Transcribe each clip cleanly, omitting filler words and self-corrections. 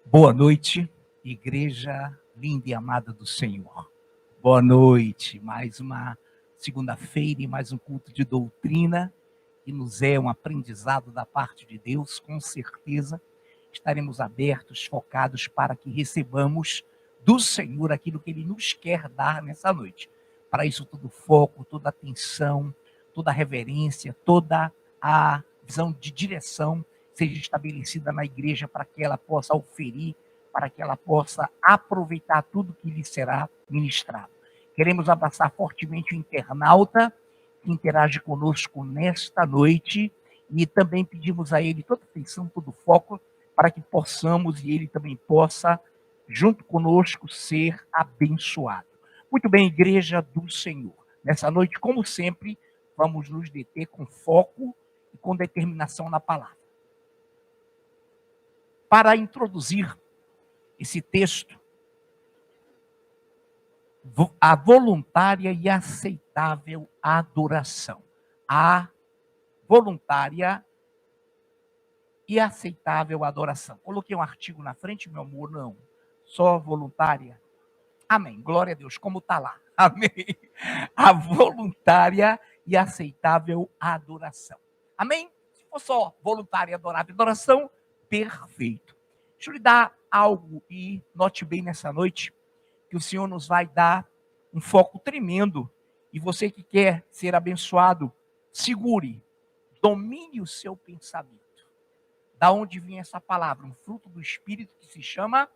Boa noite, igreja linda e amada do Senhor. Boa noite, mais uma segunda-feira e mais um culto de doutrina, que nos é um aprendizado da parte de Deus. Com certeza estaremos abertos, focados para que recebamos do Senhor aquilo que Ele nos quer dar nessa noite. Para isso, todo foco, toda atenção, toda reverência, toda a visão de direção seja estabelecida na igreja para que ela possa oferir, para que ela possa aproveitar tudo que lhe será ministrado. Queremos abraçar fortemente o internauta que interage conosco nesta noite e também pedimos a ele toda atenção, todo foco, para que possamos e ele também possa, junto conosco, ser abençoado. Muito bem, igreja do Senhor. Nessa noite, como sempre, vamos nos deter com foco e com determinação na palavra. Para introduzir esse texto, a voluntária e aceitável adoração. A voluntária e aceitável adoração. Coloquei um artigo na frente, meu amor? Não. Só voluntária? Amém. Glória a Deus. Como está lá? Amém. A voluntária e aceitável adoração. Amém? Se for só voluntária e adorável adoração, perfeito. Deixa eu lhe dar algo e note bem nessa noite que o Senhor nos vai dar um foco tremendo. E você que quer ser abençoado, segure, domine o seu pensamento. Da onde vem essa palavra? Um fruto do Espírito que se chama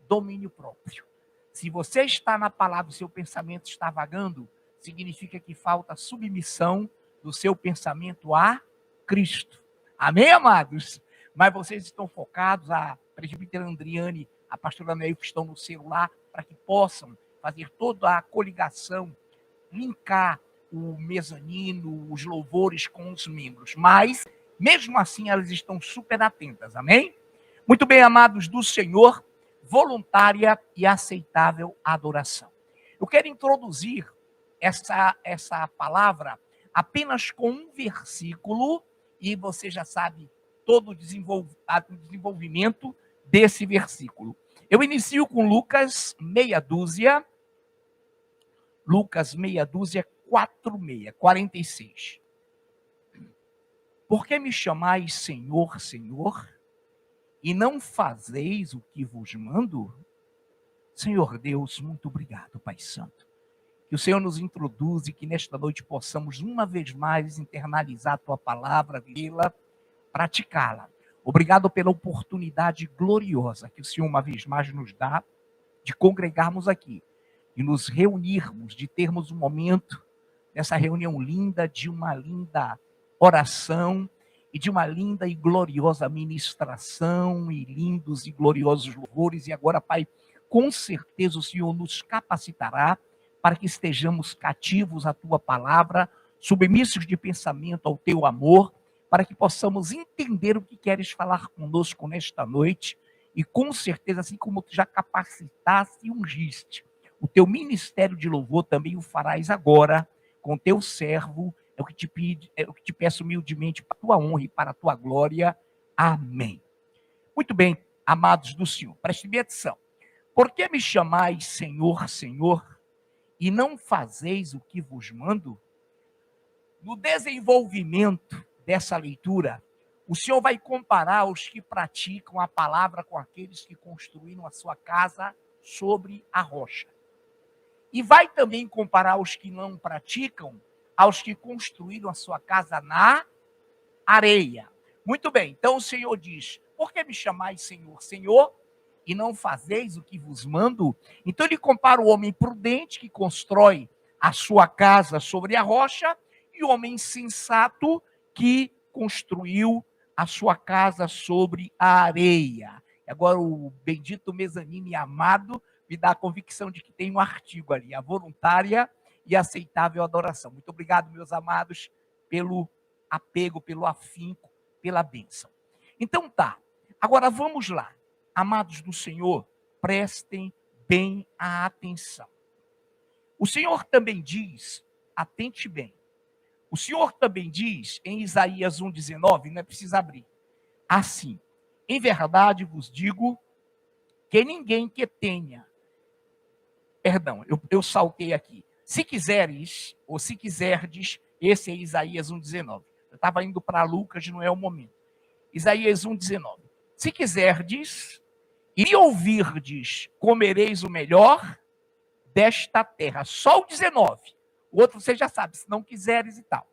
domínio próprio. Se você está na palavra e seu pensamento está vagando, significa que falta submissão do seu pensamento a Cristo. Amém, amados? Mas vocês estão focados, a presbítera Andriane, a pastora Neil, que estão no celular, para que possam fazer toda a coligação, linkar o mezanino, os louvores com os membros. Mas, mesmo assim, elas estão super atentas. Amém? Muito bem, amados do Senhor, voluntária e aceitável adoração. Eu quero introduzir essa palavra apenas com um versículo, e você já sabe todo o desenvolvimento desse versículo. Eu inicio com Lucas meia dúzia, 46. Por que me chamais Senhor, Senhor, e não fazeis o que vos mando? Senhor Deus, muito obrigado, Pai Santo. Que o Senhor nos introduza e que nesta noite possamos uma vez mais internalizar a tua palavra, vê-la, praticá-la. Obrigado pela oportunidade gloriosa que o Senhor uma vez mais nos dá de congregarmos aqui e nos reunirmos, de termos um momento dessa reunião linda, de uma linda oração e de uma linda e gloriosa ministração e lindos e gloriosos louvores. E agora, Pai, com certeza o Senhor nos capacitará para que estejamos cativos à tua palavra, submissos de pensamento ao teu amor, para que possamos entender o que queres falar conosco nesta noite, e com certeza, assim como tu já capacitaste e ungiste, o teu ministério de louvor também o farás agora, com teu servo, é o que te peço humildemente, para a tua honra e para a tua glória. Amém. Muito bem, amados do Senhor, preste bem atenção. Por que me chamais Senhor, Senhor, e não fazeis o que vos mando? No desenvolvimento dessa leitura, o Senhor vai comparar os que praticam a palavra com aqueles que construíram a sua casa sobre a rocha. E vai também comparar os que não praticam aos que construíram a sua casa na areia. Muito bem, então o Senhor diz: por que me chamais Senhor, Senhor, e não fazeis o que vos mando? Então ele compara o homem prudente que constrói a sua casa sobre a rocha e o homem insensato que construiu a sua casa sobre a areia. Agora o bendito mezanino e amado me dá a convicção de que tem um artigo ali, a voluntária e aceitável adoração. Muito obrigado, meus amados, pelo apego, pelo afinco, pela bênção. Então tá, agora vamos lá. Amados do Senhor, prestem bem a atenção. O Senhor também diz, atente bem, o Senhor também diz em Isaías 1,19, não é preciso abrir, assim: em verdade vos digo, que ninguém que tenha. Perdão, eu saltei aqui. Se quiseres, ou se quiserdes, esse é Isaías 1,19. Eu estava indo para Lucas, não é o momento. Isaías 1,19. Se quiserdes e ouvirdes, comereis o melhor desta terra. Só o 19. O outro você já sabe, se não quiseres e tal.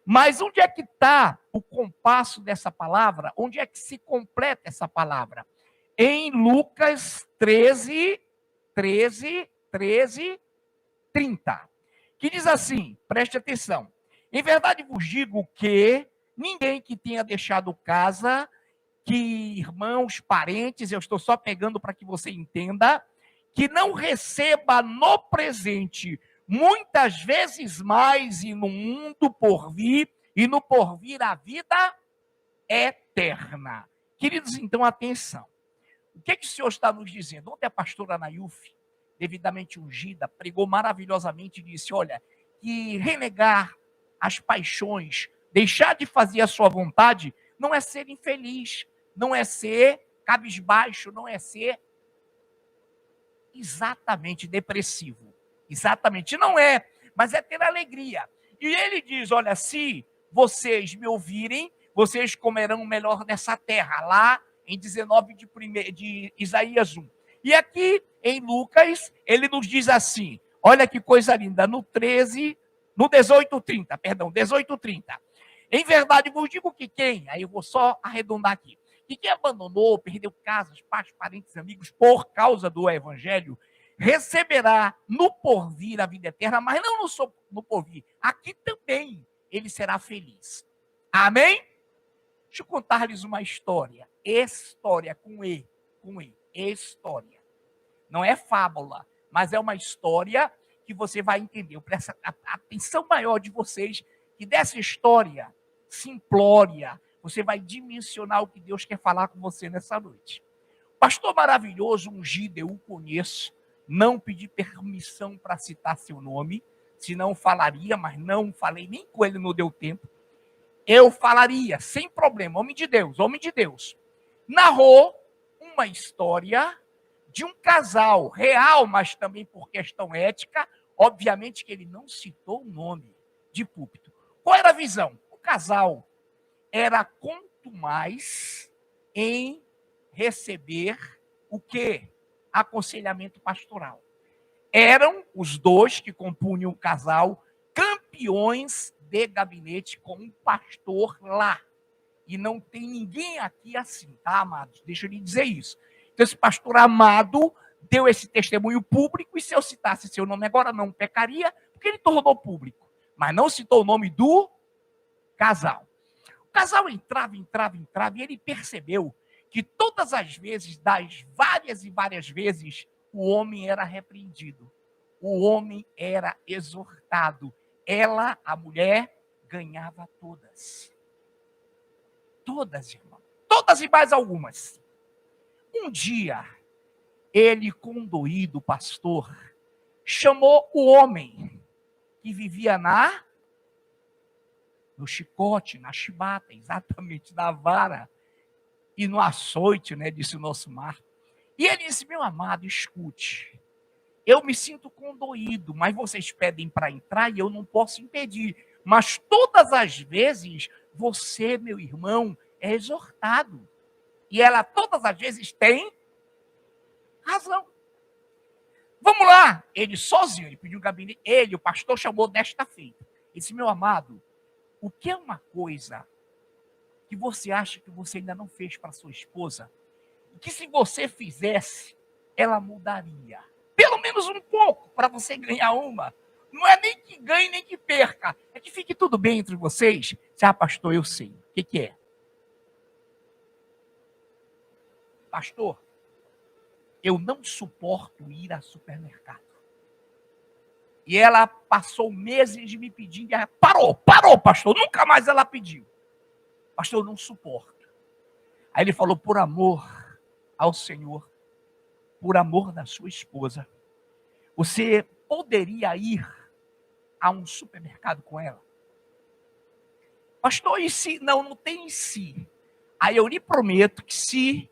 Mas onde é que está o compasso dessa palavra? Onde é que se completa essa palavra? Em Lucas 13, 30. Que diz assim, preste atenção. Em verdade vos digo que ninguém que tenha deixado casa, que irmãos, parentes, eu estou só pegando para que você entenda, que não receba no presente muitas vezes mais e no mundo por vir, e no porvir a vida eterna. Queridos, então atenção. O que o Senhor está nos dizendo? Ontem a pastora Nayuf, devidamente ungida, pregou maravilhosamente e disse, olha, que renegar as paixões, deixar de fazer a sua vontade, não é ser infeliz, não é ser cabisbaixo, não é ser exatamente depressivo. Exatamente, não é, mas é ter alegria. E ele diz, olha, se vocês me ouvirem, vocês comerão o melhor dessa terra, lá em 19 de Isaías 1. E aqui em Lucas, ele nos diz assim, olha que coisa linda, no 18:30. Em verdade vos digo que quem, aí eu vou só arredondar aqui, que quem abandonou, perdeu casas, pais, parentes, amigos, por causa do evangelho, receberá no porvir a vida eterna, mas não no porvir, aqui também ele será feliz. Amém? Deixa eu contar-lhes uma história. História com E. História. Não é fábula, mas é uma história que você vai entender. Eu presto a atenção maior de vocês que dessa história simplória, você vai dimensionar o que Deus quer falar com você nessa noite. Pastor maravilhoso, ungido, eu o conheço. Não pedi permissão para citar seu nome, senão falaria, mas não falei nem com ele, não deu tempo. Eu falaria, sem problema, homem de Deus. Narrou uma história de um casal real, mas também por questão ética, obviamente que ele não citou o nome de púlpito. Qual era a visão? O casal era contumaz em receber o quê? Aconselhamento pastoral. Eram os dois que compunham o casal campeões de gabinete com um pastor lá. E não tem ninguém aqui assim, tá, amados? Deixa eu lhe dizer isso. Então, esse pastor amado deu esse testemunho público, e se eu citasse seu nome agora, não pecaria, porque ele tornou público. Mas não citou o nome do casal. O casal entrava, e ele percebeu que todas as vezes, das várias e várias vezes, o homem era repreendido. O homem era exortado. Ela, a mulher, ganhava todas. Todas, irmão. Todas e mais algumas. Um dia, ele, condoído, pastor, chamou o homem que vivia no chicote, na chibata, exatamente, na vara e no açoite, né, disse o nosso Marco. E ele disse, meu amado, escute, eu me sinto condoído, mas vocês pedem para entrar e eu não posso impedir. Mas todas as vezes, você, meu irmão, é exortado. E ela todas as vezes tem razão. Vamos lá. Ele sozinho, ele pediu um gabinete. Ele, o pastor, chamou desta feita. Ele disse, meu amado, o que é uma coisa que você acha que você ainda não fez para sua esposa, e que se você fizesse, ela mudaria? Pelo menos um pouco, para você ganhar uma. Não é nem que ganhe, nem que perca. É que fique tudo bem entre vocês. Pastor, eu sei. O que é? Pastor, eu não suporto ir a supermercado. E ela passou meses de me pedindo. Parou, pastor. Nunca mais ela pediu. Pastor, eu não suporto. Aí ele falou, por amor ao Senhor, por amor da sua esposa, você poderia ir a um supermercado com ela? Pastor, e se? Não tem em si. Aí eu lhe prometo que se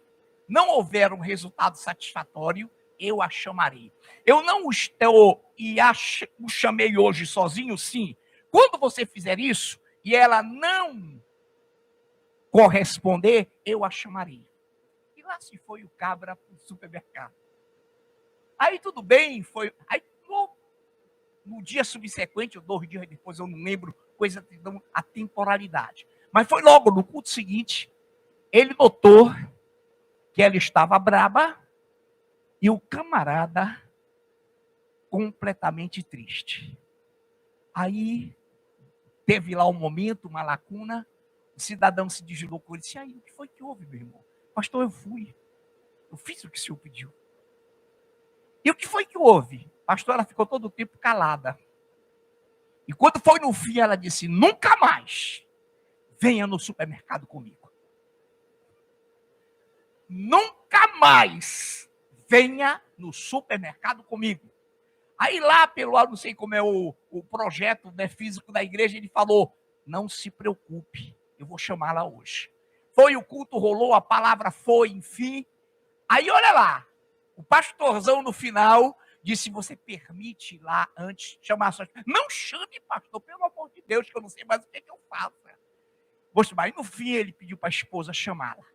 não houver um resultado satisfatório, eu a chamarei. Eu não estou o chamei hoje sozinho, sim. Quando você fizer isso e ela não corresponder, eu a chamarei. E lá se foi o cabra para o supermercado. Aí tudo bem, foi. Aí no dia subsequente, ou 2 dias depois, eu não lembro, coisa que dão a temporalidade. Mas foi logo no culto seguinte, ele notou que ela estava braba e o camarada completamente triste. Aí teve lá um momento, uma lacuna, o cidadão se deslocou e disse: aí, o que foi que houve, meu irmão? Pastor, eu fiz o que o senhor pediu. E o que foi que houve? Pastor, ela ficou todo o tempo calada. E quando foi no fim, ela disse: nunca mais venha no supermercado comigo. Nunca mais venha no supermercado comigo. Aí lá, não sei como é o projeto, né, físico da igreja, ele falou: não se preocupe, eu vou chamá-la hoje. Foi o culto, rolou, a palavra foi, enfim. Aí olha lá, o pastorzão no final disse: você permite ir lá antes chamar a sua... Não chame, pastor, pelo amor de Deus, que eu não sei mais o que eu faço. Mas no fim ele pediu para a esposa chamá-la.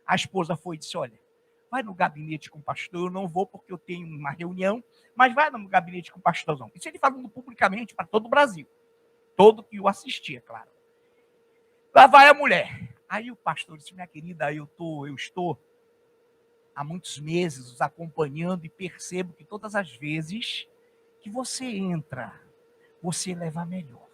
A esposa foi e disse: olha, vai no gabinete com o pastor, eu não vou porque eu tenho uma reunião, mas vai no gabinete com o pastorzão. Isso ele falando publicamente para todo o Brasil. Todo que o assistia, claro. Lá vai a mulher. Aí o pastor disse: minha querida, eu estou há muitos meses os acompanhando e percebo que todas as vezes que você entra, você leva melhor.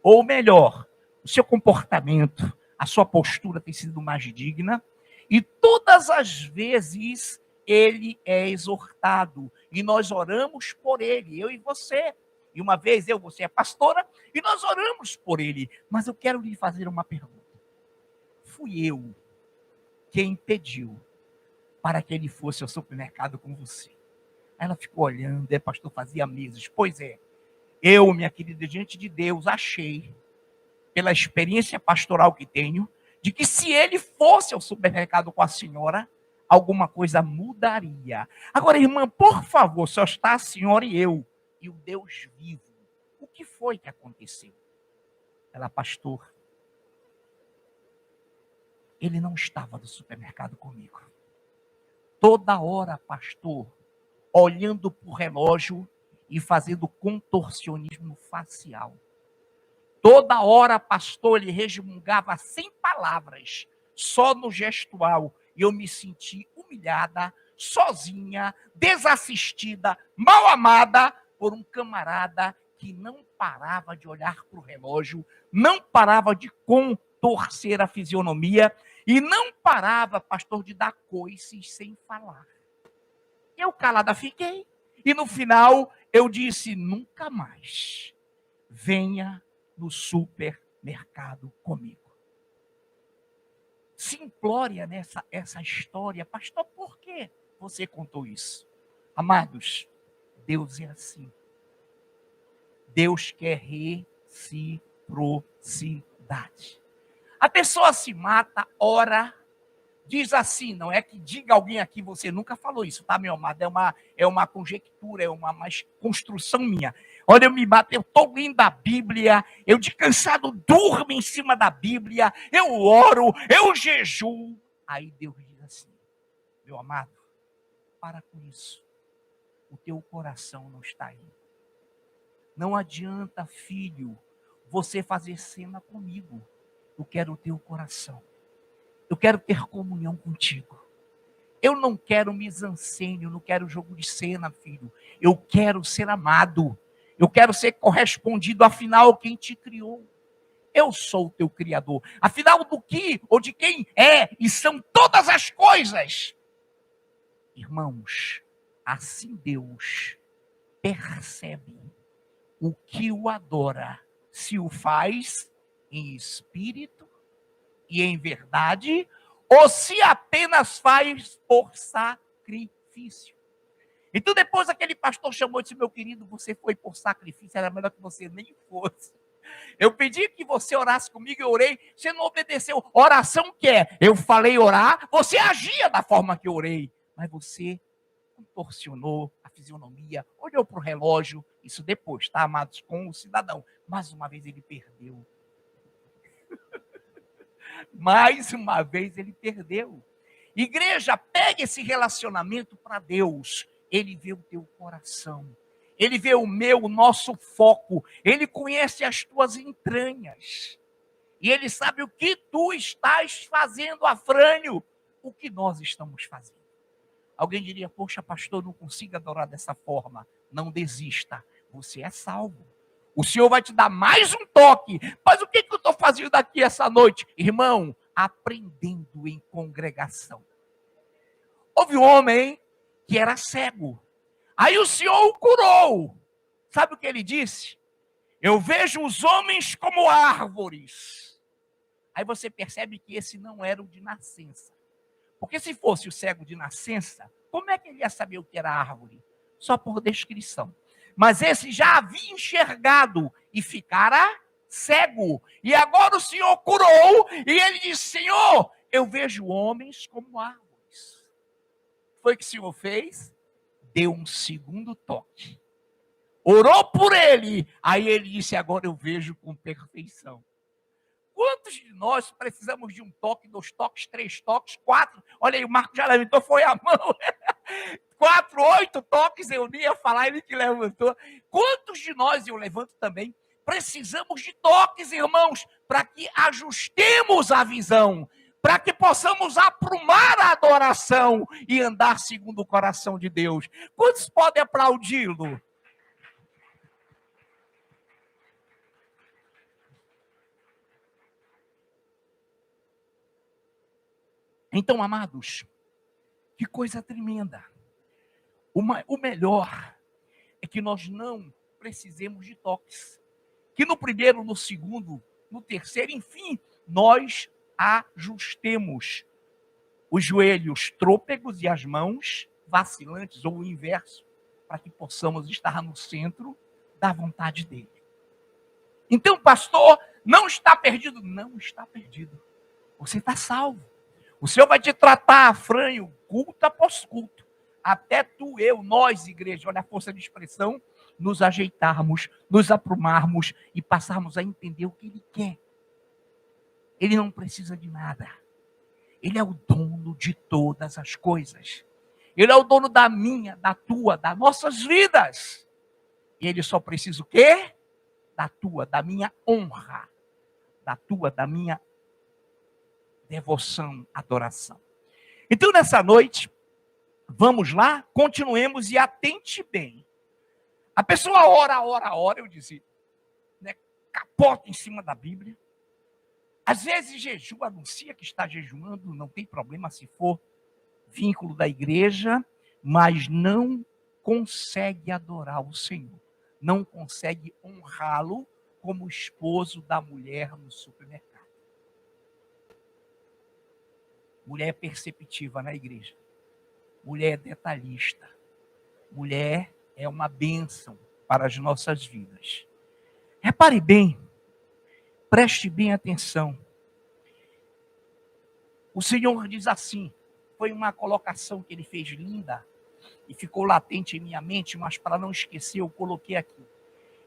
Ou melhor, o seu comportamento, a sua postura tem sido mais digna, e todas as vezes ele é exortado, e nós oramos por ele, eu e você. E uma vez você é pastora, e nós oramos por ele. Mas eu quero lhe fazer uma pergunta. Fui eu quem pediu para que ele fosse ao supermercado com você? Ela ficou olhando, pastor, fazia meses. Pois é, eu, minha querida, diante de Deus, achei, pela experiência pastoral que tenho, de que se ele fosse ao supermercado com a senhora, alguma coisa mudaria. Agora, irmã, por favor, só está a senhora e eu, e o Deus vivo. O que foi que aconteceu? Ela: pastor, ele não estava no supermercado comigo. Toda hora, pastor, olhando para o relógio e fazendo contorcionismo facial. Toda hora, pastor, ele resmungava sem palavras, só no gestual. E eu me senti humilhada, sozinha, desassistida, mal amada por um camarada que não parava de olhar para o relógio, não parava de contorcer a fisionomia e não parava, pastor, de dar coices sem falar. Eu calada fiquei. E no final eu disse: nunca mais venha no supermercado comigo. Simplória essa história. Pastor, por que você contou isso? Amados, Deus é assim. Deus quer reciprocidade. A pessoa se mata, ora, diz assim, não é que diga alguém aqui, você nunca falou isso, tá, meu amado? É uma conjectura, é uma construção minha. Olha, eu me mato, eu estou lendo a Bíblia, eu de cansado durmo em cima da Bíblia, eu oro, eu jejuo. Aí Deus diz assim: meu amado, para com isso. O teu coração não está aí. Não adianta, filho, você fazer cena comigo. Eu quero o teu coração. Eu quero ter comunhão contigo. Eu não quero mise-en-scène, eu não quero jogo de cena, filho. Eu quero ser amado. Eu quero ser correspondido, afinal, quem te criou. Eu sou o teu criador. Afinal, do que ou de quem é e são todas as coisas. Irmãos, assim Deus percebe o que o adora, se o faz em espírito e em verdade, ou se apenas faz por sacrifício. Então depois aquele pastor chamou e disse: meu querido, você foi por sacrifício, era melhor que você nem fosse. Eu pedi que você orasse comigo, eu orei, você não obedeceu. Oração que é? Eu falei orar, você agia da forma que eu orei, mas você contorcionou a fisionomia, olhou para o relógio, isso depois, tá, amados, com o cidadão. Mais uma vez ele perdeu. Mais uma vez ele perdeu. Igreja, pegue esse relacionamento para Deus. Ele vê o teu coração. Ele vê o meu, o nosso foco. Ele conhece as tuas entranhas. E ele sabe o que tu estás fazendo, Afrânio. O que nós estamos fazendo. Alguém diria, poxa, pastor, não consigo adorar dessa forma. Não desista. Você é salvo. O Senhor vai te dar mais um toque. Mas o que eu estou fazendo aqui essa noite? Irmão, aprendendo em congregação. Houve um homem que era cego. Aí o Senhor o curou. Sabe o que ele disse? Eu vejo os homens como árvores. Aí você percebe que esse não era o de nascença. Porque se fosse o cego de nascença, como é que ele ia saber o que era árvore? Só por descrição. Mas esse já havia enxergado e ficara cego. E agora o Senhor curou e ele disse, Senhor, eu vejo homens como árvores. Foi o que o Senhor fez? Deu um segundo toque. Orou por ele. Aí ele disse, agora eu vejo com perfeição. Quantos de nós precisamos de um toque, 2 toques, 3 toques, 4? Olha aí, o Marco já levantou, foi a mão. 4, 8 toques, eu nem ia falar, ele que levantou. Quantos de nós, eu levanto também, precisamos de toques, irmãos, para que ajustemos a visão, para que possamos aprumar a adoração e andar segundo o coração de Deus. Quantos podem aplaudi-lo? Então, amados, que coisa tremenda. O melhor é que nós não precisemos de toques. Que no primeiro, no segundo, no terceiro, enfim, nós ajustemos os joelhos trôpegos e as mãos vacilantes, ou o inverso, para que possamos estar no centro da vontade dele. Então, pastor, não está perdido? Não está perdido. Você está salvo. O Senhor vai te tratar, Afrânio, culto após culto. Até tu, eu, nós, igreja, olha a força de expressão, nos ajeitarmos, nos aprumarmos e passarmos a entender o que Ele quer. Ele não precisa de nada. Ele é o dono de todas as coisas. Ele é o dono da minha, da tua, das nossas vidas. E Ele só precisa o quê? Da tua, da minha honra. Da tua, da minha devoção, adoração. Então, nessa noite, vamos lá, continuemos e atente bem. A pessoa ora, eu dizia, né, capota em cima da Bíblia. Às vezes jejua, anuncia que está jejuando, não tem problema se for vínculo da igreja, mas não consegue adorar o Senhor. Não consegue honrá-lo como esposo da mulher no supermercado. Mulher perceptiva na igreja. Mulher detalhista. Mulher é uma bênção para as nossas vidas. Repare bem, preste bem atenção. O Senhor diz assim, foi uma colocação que ele fez linda, e ficou latente em minha mente, mas para não esquecer, eu coloquei aqui.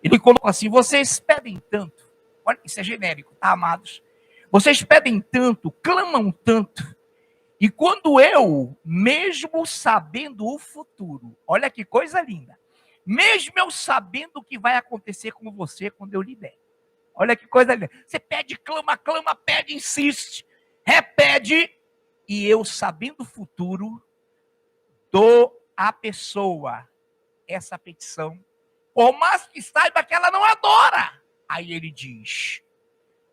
Ele colocou assim, vocês pedem tanto, olha, isso é genérico, tá, amados? Vocês pedem tanto, clamam tanto, e quando eu, mesmo sabendo o futuro, olha que coisa linda, mesmo eu sabendo o que vai acontecer com você quando eu lhe der. Olha que coisa linda. Você pede, clama, pede, insiste, repete, e eu, sabendo o futuro, dou à pessoa essa petição, por mais que saiba que ela não adora. Aí ele diz,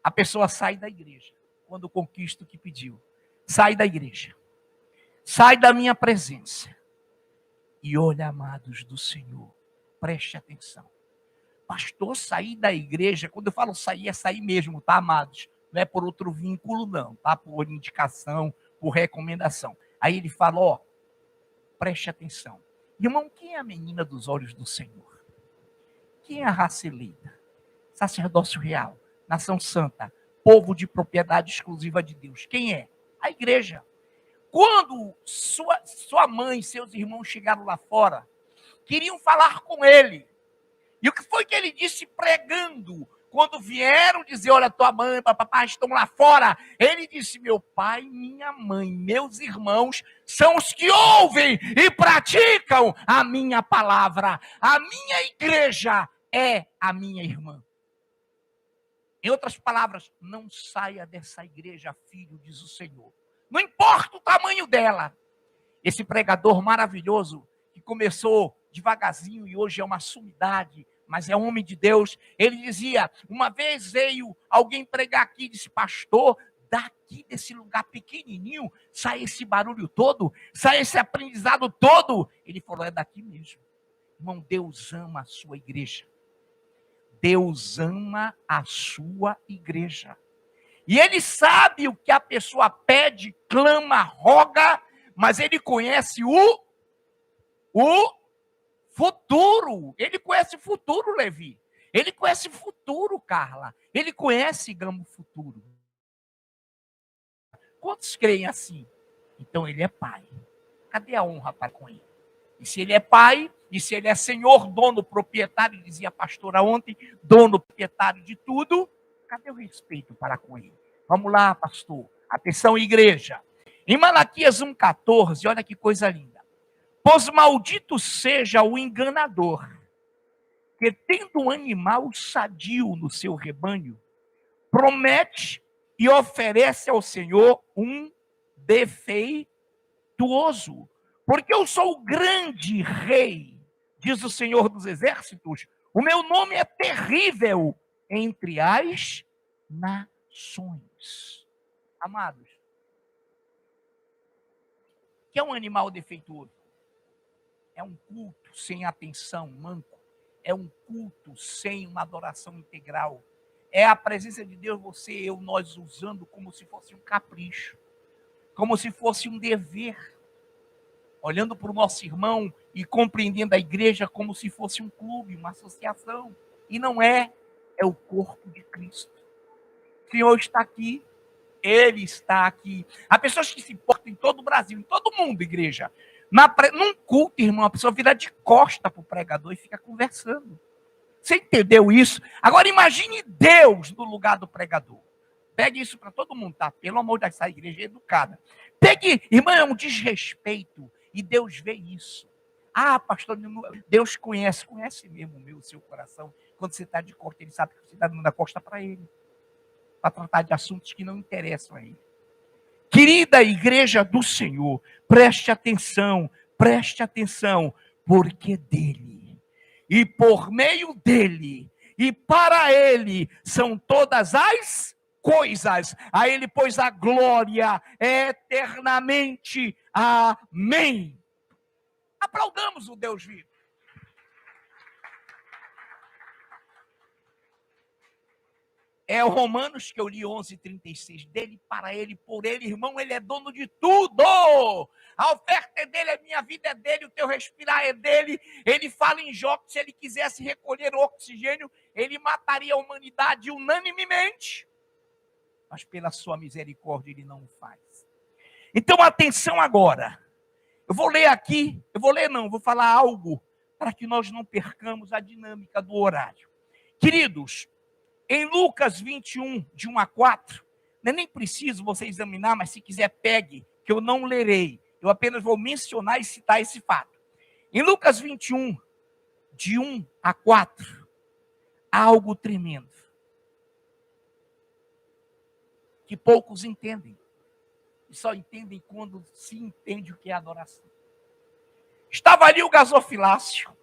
a pessoa sai da igreja, quando conquista o que pediu. Sai da igreja, sai da minha presença, e olha, amados do Senhor, preste atenção. Pastor, sair da igreja, quando eu falo sair, é sair mesmo, tá, amados? Não é por outro vínculo, não, tá? Por indicação, por recomendação. Aí ele fala, ó, preste atenção. Irmão, quem é a menina dos olhos do Senhor? Quem é a raça eleita? sacerdócio real, nação santa, povo de propriedade exclusiva de Deus. Quem é? A igreja. Quando sua mãe e seus irmãos chegaram lá fora, queriam falar com ele. E o que foi que ele disse pregando? Quando vieram dizer, olha, tua mãe e papai estão lá fora, ele disse, meu pai, minha mãe, meus irmãos são os que ouvem e praticam a minha palavra. A minha igreja é a minha irmã. Em outras palavras, não saia dessa igreja, filho, diz o Senhor. Não importa o tamanho dela. Esse pregador maravilhoso, que começou devagarzinho e hoje é uma sumidade, mas é homem de Deus, ele dizia, uma vez veio alguém pregar aqui e disse, pastor, daqui desse lugar pequenininho, sai esse barulho todo, sai esse aprendizado todo. Ele falou, é daqui mesmo. Irmão, Deus ama a sua igreja. Deus ama a sua igreja. E ele sabe o que a pessoa pede, clama, roga, mas ele conhece o futuro. Ele conhece o futuro, Levi. Ele conhece o futuro, Carla. Ele conhece, Gamo, o futuro. Quantos creem assim? Então ele é pai. Cadê a honra para com ele? E se ele é pai, e se ele é senhor, dono, proprietário, dizia a pastora ontem, dono, proprietário de tudo, cadê o respeito para com ele? Vamos lá, pastor. Atenção, igreja. Em Malaquias 1,14, olha que coisa linda. Pois maldito seja o enganador, que tendo um animal sadio no seu rebanho, promete e oferece ao Senhor um defeituoso. Porque eu sou o grande rei, diz o Senhor dos Exércitos, o meu nome é terrível entre as nações. Amados, o que é um animal defeituoso? É um culto sem atenção, manco. É um culto sem uma adoração integral. É a presença de Deus, você, eu, nós usando como se fosse um capricho, como se fosse um dever. Olhando para o nosso irmão e compreendendo a igreja como se fosse um clube, uma associação. E não é, é o corpo de Cristo. O Senhor está aqui, Ele está aqui. Há pessoas que se importam em todo o Brasil, em todo o mundo, igreja. Num culto, irmão, a pessoa vira de costa para o pregador e fica conversando. Você entendeu isso? Agora imagine Deus no lugar do pregador. Pegue isso para todo mundo, tá? Pelo amor de Deus, essa igreja é educada. Pegue, irmão, é um desrespeito. E Deus vê isso. Ah, pastor, Deus conhece mesmo o meu, o seu coração. Quando você está de costa, Ele sabe que você está dando a costa para Ele. Para tratar de assuntos que não interessam a Ele. Querida igreja do Senhor, preste atenção, porque dEle, e por meio dEle, e para Ele, são todas as coisas. A Ele, pois, a glória eternamente. Amém. Aplaudamos o Deus vivo. É o Romanos que eu li 11:36. Dele, para ele, por ele, irmão, ele é dono de tudo. A oferta é dele, a minha vida é dele, o teu respirar é dele. Ele fala em Jó que se ele quisesse recolher o oxigênio, ele mataria a humanidade unanimemente. Mas pela sua misericórdia ele não o faz. Então atenção agora. Eu vou ler aqui, vou falar algo para que nós não percamos a dinâmica do horário. Queridos, em Lucas 21, de 1 a 4, não é nem preciso você examinar, mas se quiser pegue, que eu não lerei. Eu apenas vou mencionar e citar esse fato. Em Lucas 21, de 1 a 4, há algo tremendo. Que poucos entendem. E só entendem quando se entende o que é adoração. Estava ali o gasofilácio.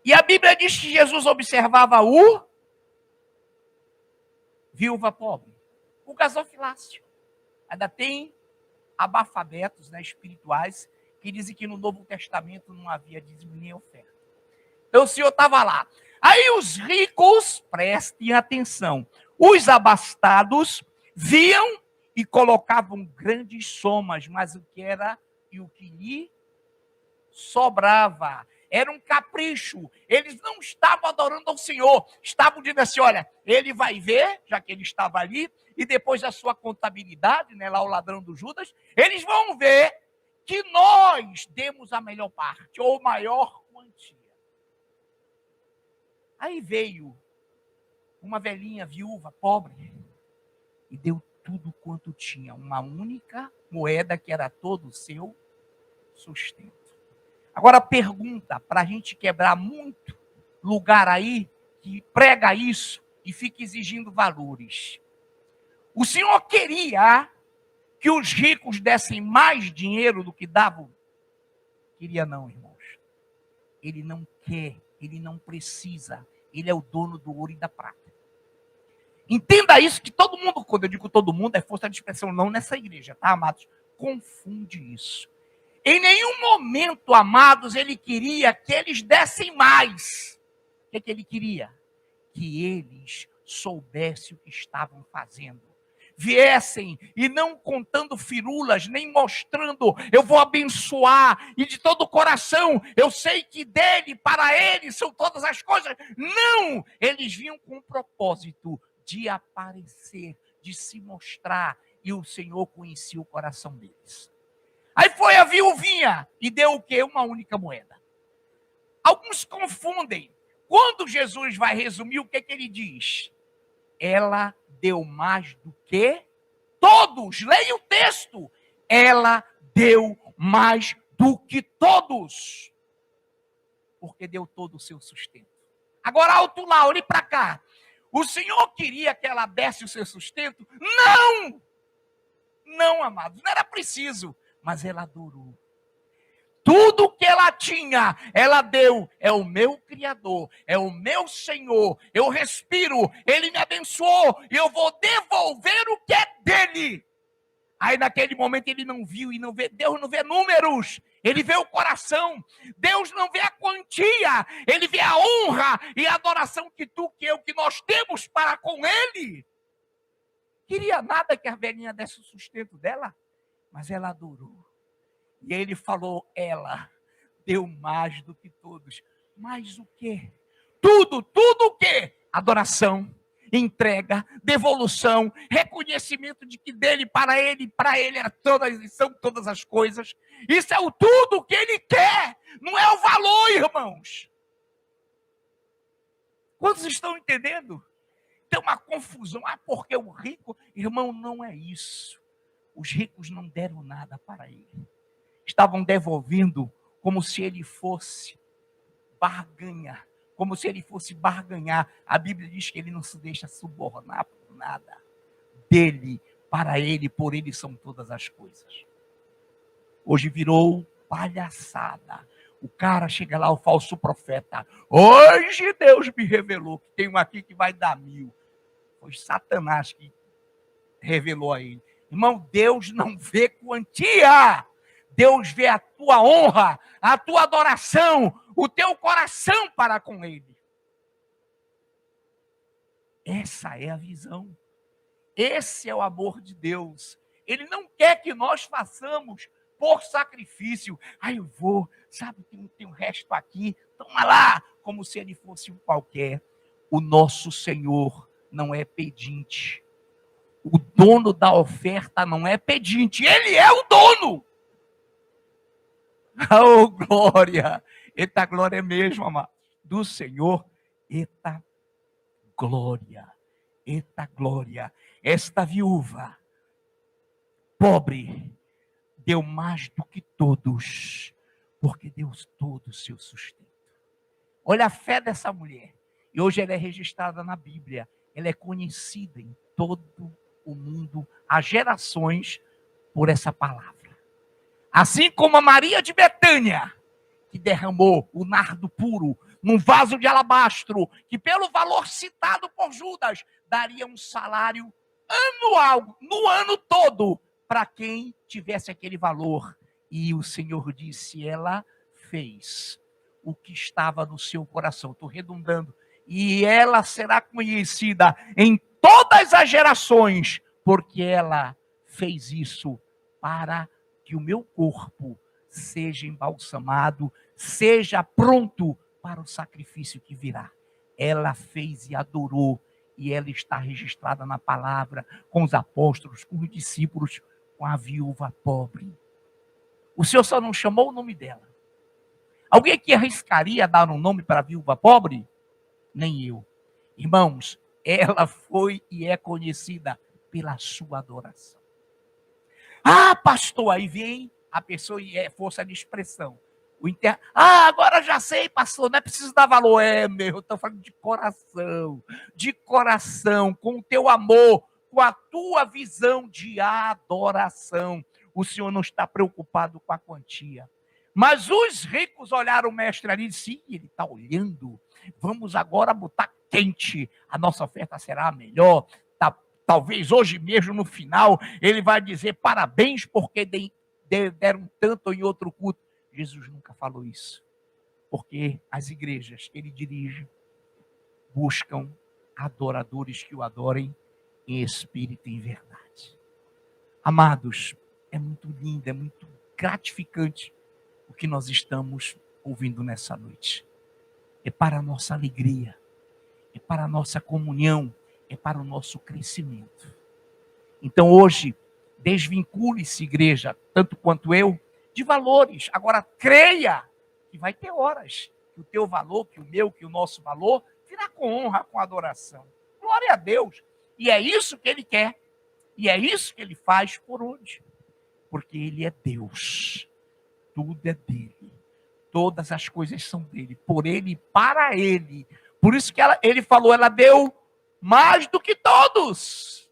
E a Bíblia diz que Jesus observava o viúva pobre. O gasofilácio. Ainda tem abafabetos, né, espirituais que dizem que no Novo Testamento não havia dízimo nem oferta. Então o Senhor estava lá. Aí os ricos, prestem atenção, os abastados viam e colocavam grandes somas, mas o que era e o que lhe sobrava. era um capricho. Eles não estavam adorando ao Senhor. Estavam dizendo assim, olha, ele vai ver, já que ele estava ali, e depois da sua contabilidade, né, lá o ladrão do Judas, eles vão ver que nós demos a melhor parte, ou maior quantia. Aí veio uma velhinha viúva, pobre, e deu tudo quanto tinha, uma única moeda que era todo o seu sustento. Agora pergunta, para a gente quebrar muito lugar aí, que prega isso e fica exigindo valores. O Senhor queria que os ricos dessem mais dinheiro do que davam? Queria não, irmãos. Ele não quer, ele não precisa. Ele é o dono do ouro e da prata. Entenda isso, que todo mundo, quando eu digo todo mundo, é força de expressão, não nessa igreja, tá, amados? Confunde isso. Em nenhum momento, amados, ele queria que eles dessem mais. O que ele queria? Que eles soubessem o que estavam fazendo. Viessem e não contando firulas, nem mostrando, eu vou abençoar, e de todo o coração, eu sei que dele, para ele, são todas as coisas. Não! Eles vinham com um propósito de aparecer, de se mostrar, e o Senhor conhecia o coração deles. Aí foi a viuvinha e deu o quê? Uma única moeda. Alguns confundem. Quando Jesus vai resumir, o que ele diz? Ela deu mais do que todos. Leia o texto. Ela deu mais do que todos. Porque deu todo o seu sustento. Agora, alto lá, olhe para cá. O Senhor queria que ela desse o seu sustento? Não! Não, amados, não era preciso. Mas ela adorou. Tudo que ela tinha, ela deu. É o meu Criador, é o meu Senhor. Eu respiro, Ele me abençoou, e eu vou devolver o que é dele. Aí naquele momento ele não viu, e não vê, Deus não vê números, Ele vê o coração. Deus não vê a quantia, Ele vê a honra e a adoração que tu, que eu, que nós temos para com Ele. Queria nada que a velhinha desse o sustento dela, mas ela adorou. E ele falou, ela deu mais do que todos. Mais o quê? Tudo o quê? Adoração, entrega, devolução, reconhecimento de que dele, para ele são todas as coisas. Isso é o tudo que ele quer, não é o valor, irmãos. Quantos estão entendendo? Tem uma confusão, porque o rico, irmão, não é isso. Os ricos não deram nada para ele. Estavam devolvendo como se ele fosse barganhar. Como se ele fosse barganhar. A Bíblia diz que ele não se deixa subornar por nada. Dele, para ele, por ele são todas as coisas. Hoje virou palhaçada. O cara chega lá, o falso profeta. Hoje Deus me revelou que tem um aqui que vai dar 1000. Foi Satanás que revelou a ele. Irmão, Deus não vê quantia. Deus vê a tua honra, a tua adoração, o teu coração para com Ele. Essa é a visão. Esse é o amor de Deus. Ele não quer que nós façamos por sacrifício. Eu vou, sabe, tem um resto aqui, toma lá, como se ele fosse um qualquer. O nosso Senhor não é pedinte. O dono da oferta não é pedinte, Ele é o dono. Oh, glória! Eita glória mesmo, amado. Do Senhor, eita glória. Eita glória. Esta viúva, pobre, deu mais do que todos, porque deu todo o seu sustento. Olha a fé dessa mulher. E hoje ela é registrada na Bíblia. Ela é conhecida em todo o mundo, há gerações, por essa palavra. Assim como a Maria de Betânia, que derramou o nardo puro num vaso de alabastro, que pelo valor citado por Judas, daria um salário anual, no ano todo, para quem tivesse aquele valor. E o Senhor disse, ela fez o que estava no seu coração. Estou redundando. E ela será conhecida em todas as gerações, porque ela fez isso para que o meu corpo seja embalsamado, seja pronto para o sacrifício que virá. Ela fez e adorou, e ela está registrada na palavra, com os apóstolos, com os discípulos, com a viúva pobre. O Senhor só não chamou o nome dela. Alguém que arriscaria dar um nome para a viúva pobre? Nem eu. Irmãos, ela foi e é conhecida pela sua adoração. Ah, pastor, aí vem a pessoa e é força de expressão. Agora já sei, pastor, não é preciso dar valor. Eu estou falando de coração, com o teu amor, com a tua visão de adoração. O Senhor não está preocupado com a quantia. Mas os ricos olharam o mestre ali e disseram, sim, ele está olhando, vamos agora botar quente, a nossa oferta será melhor. Talvez hoje mesmo, no final, ele vai dizer parabéns porque deram tanto em outro culto. Jesus nunca falou isso, porque as igrejas que ele dirige buscam adoradores que o adorem em espírito e em verdade. Amados, é muito lindo, é muito gratificante o que nós estamos ouvindo nessa noite. É para a nossa alegria, é para a nossa comunhão, é para o nosso crescimento. Então hoje, desvincule-se, igreja, tanto quanto eu, de valores. Agora creia que vai ter horas que o teu valor, que o meu, que o nosso valor, virá com honra, com adoração. Glória a Deus. E é isso que ele quer. E é isso que ele faz por onde? Porque ele é Deus. Tudo é dele. Todas as coisas são dele. Por ele e para ele. Por isso que ele falou, ela deu mais do que todos.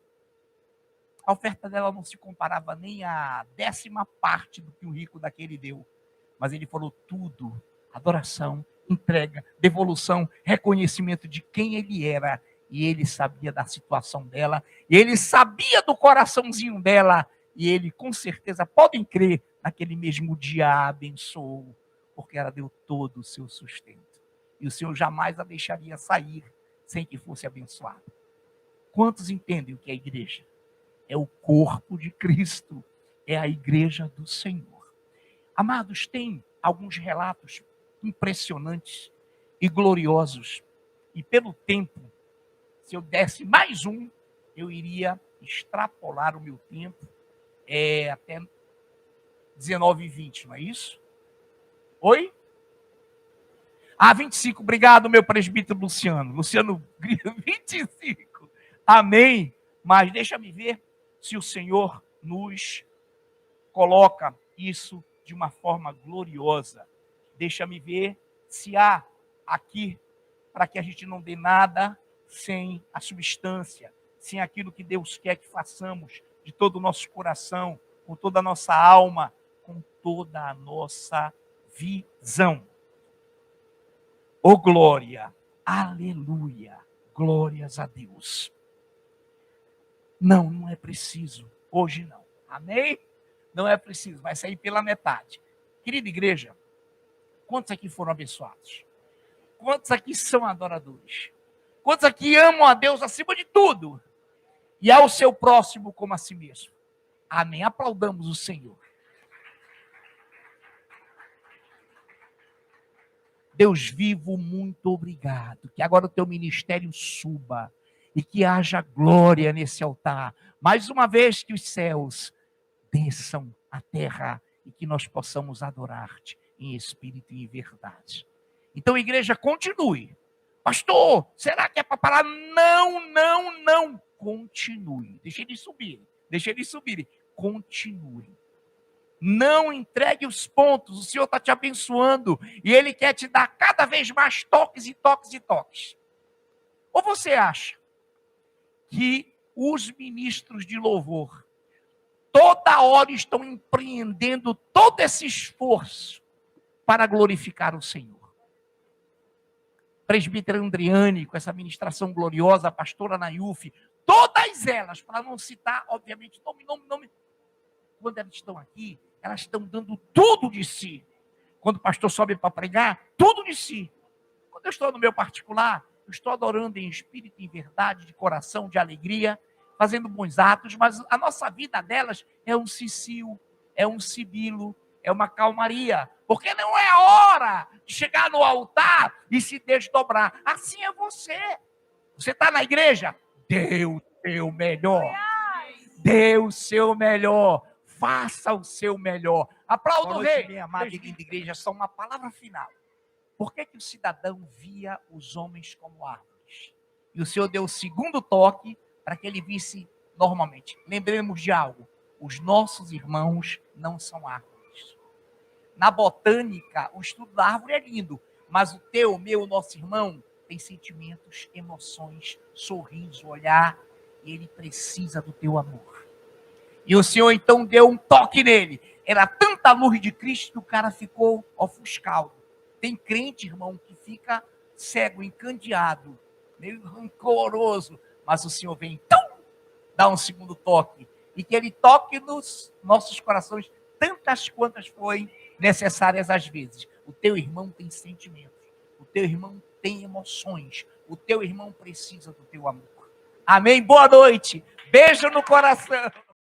A oferta dela não se comparava nem à 10ª parte do que o rico daquele deu. Mas ele falou tudo. Adoração, entrega, devolução, reconhecimento de quem ele era. E ele sabia da situação dela. E ele sabia do coraçãozinho dela. E ele, com certeza, podem crer, naquele mesmo dia a abençoou. Porque ela deu todo o seu sustento. E o Senhor jamais a deixaria sair sem que fosse abençoada. Quantos entendem o que é a igreja? É o corpo de Cristo. É a igreja do Senhor. Amados, tem alguns relatos impressionantes e gloriosos. E pelo tempo, se eu desse mais um, eu iria extrapolar o meu tempo até 19h20, não é isso? Oi? 25. Obrigado, meu presbítero Luciano. Luciano, 25. Amém. Mas deixa-me ver se o Senhor nos coloca isso de uma forma gloriosa. Deixa-me ver se há aqui, para que a gente não dê nada sem a substância, sem aquilo que Deus quer que façamos de todo o nosso coração, com toda a nossa alma, com toda a nossa visão. Oh glória, aleluia, glórias a Deus. Não é preciso, hoje não, amém? Não é preciso, vai sair pela metade. Querida igreja, quantos aqui foram abençoados? Quantos aqui são adoradores? Quantos aqui amam a Deus acima de tudo? E ao seu próximo como a si mesmo? Amém, aplaudamos o Senhor. Deus vivo, muito obrigado. Que agora o teu ministério suba e que haja glória nesse altar. Mais uma vez que os céus desçam à terra e que nós possamos adorar-te em espírito e em verdade. Então, igreja, continue. Pastor, será que é para parar? Não. Continue. Deixa eles subirem. Continue. Não entregue os pontos. O Senhor está te abençoando e Ele quer te dar cada vez mais toques e toques e toques. Ou você acha que os ministros de louvor toda hora estão empreendendo todo esse esforço para glorificar o Senhor? Presbítera Andriane, com essa ministração gloriosa, a pastora Nayuf, todas elas, para não citar, obviamente, nome. Quando elas estão aqui, elas estão dando tudo de si. Quando o pastor sobe para pregar, tudo de si. Quando eu estou no meu particular, eu estou adorando em espírito, em verdade, de coração, de alegria, fazendo bons atos, mas a nossa vida delas é um Cicio, é um Sibilo, é uma calmaria, porque não é hora de chegar no altar e se desdobrar. Assim é você. Você está na igreja? Dê o seu melhor. Dê o seu melhor. Faça o seu melhor. Aplauda o rei. Minha amada e linda igreja, só uma palavra final. Por que o cidadão via os homens como árvores? E o Senhor deu o segundo toque para que ele visse normalmente. Lembremos de algo. Os nossos irmãos não são árvores. Na botânica, o estudo da árvore é lindo, mas o teu, o meu, o nosso irmão tem sentimentos, emoções, sorriso, olhar, e ele precisa do teu amor. E o Senhor então deu um toque nele. Era tanta luz de Cristo que o cara ficou ofuscado. Tem crente, irmão, que fica cego, encandeado, meio rancoroso, mas o Senhor vem, dá um segundo toque, e que ele toque nos nossos corações tantas quantas foi necessárias às vezes. O teu irmão tem sentimentos, o teu irmão tem emoções, o teu irmão precisa do teu amor. Amém? Boa noite, beijo no coração.